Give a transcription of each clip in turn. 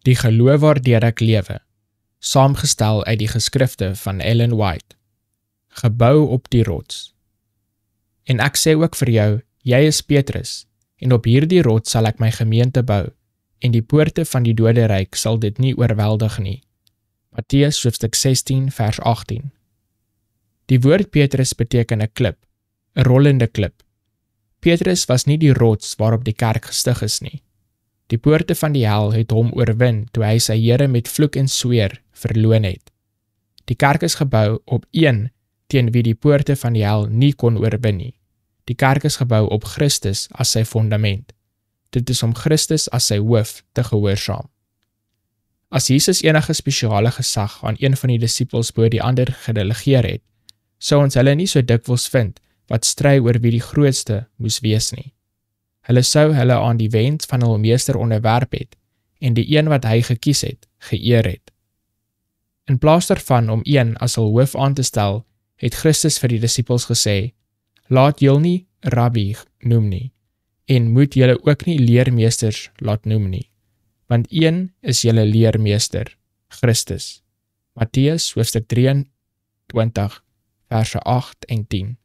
Die geloof waardeur ek lewe, saamgestel uit die geskrifte van Ellen White, gebou op die rots. En ek sê ook vir jou, jy is Petrus, en op hierdie rots sal ek my gemeente bou, en die poorte van die doderyk sal dit nie oorweldig nie. Matteus hoofstuk 16 vers 18. Die woord Petrus beteken 'n klip, 'n rollende klip. Petrus was nie die rots waarop die kerk gestig is nie. Die poorte van die hel het hom oorwin toe hy sy Here met vloek en sweer verloon het. Die kerk is gebou op een teen wie die poorte van die hel nie kon oorwin nie. Die kerk is gebou op Christus as sy fondament. Dit is om Christus as sy hoof te gehoorsaam. As Jesus enige spesiale gesag aan een van die disippels bo die ander gedelegeer het, sou ons hulle nie so dikwels vind wat stry oor wie die grootste moes wees nie. Hulle sou hulle aan die wens van hul meester onderwerp het en die een wat hy gekies het, geëer het. In plaas daarvan om een as hul hoof aan te stel, het Christus vir die disippels gesê, laat julle nie rabbi noem nie, en moet julle ook nie leermeesters laat noem nie, want een is julle leermeester, Christus. Matteus hoofstuk 23, verse 8 en 10.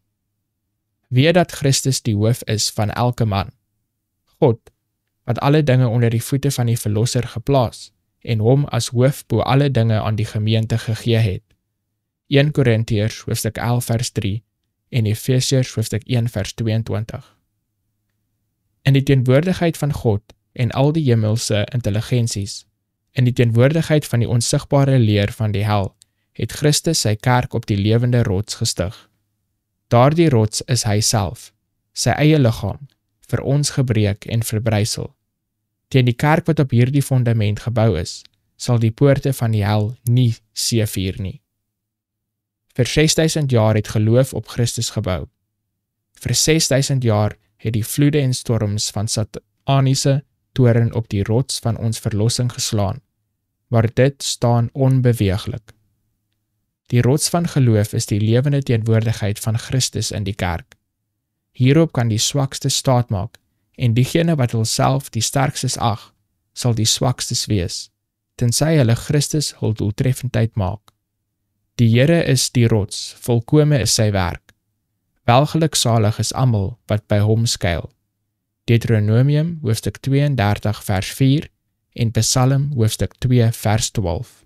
Weet dat Christus die hoof is van elke man. God, wat alle dinge onder die voete van die Verlosser geplaas, en hom as hoof bo alle dinge aan die gemeente gegee het. 1 Korintiërs hoofstuk 11 vers 3 en Efesiërs hoofstuk 1 vers 22. In die teenwoordigheid van God en al die hemelse intelligensies, in die teenwoordigheid van die onsigbare leer van die hel, het Christus sy kerk op die lewende rots gestig. Daardie rots is hy self, sy eie liggaam, vir ons gebreek en verbrysel. Teen die kerk wat op hierdie fondament gebou is, sal die poorte van die hel nie seëvier nie. Vir 6000 jaar het geloof op Christus gebou. Vir 6000 jaar het die vloede en storms van sataniese toren op die rots van ons verlossing geslaan, maar dit staan onbeweeglik. Die rots van geloof is die lewende teenwoordigheid van Christus in die kerk. Hierop kan die swakste staat maak, en diegene wat hulself die sterkstes ag, sal die swakstes wees, tensy hulle Christus hul doeltreffendheid maak. Die Here is die rots, volkome is sy werk. Welgeluksalig is almal wat by hom skuil. Deuteronomium hoofstuk 32 vers 4 en Psalm hoofstuk 2 vers 12.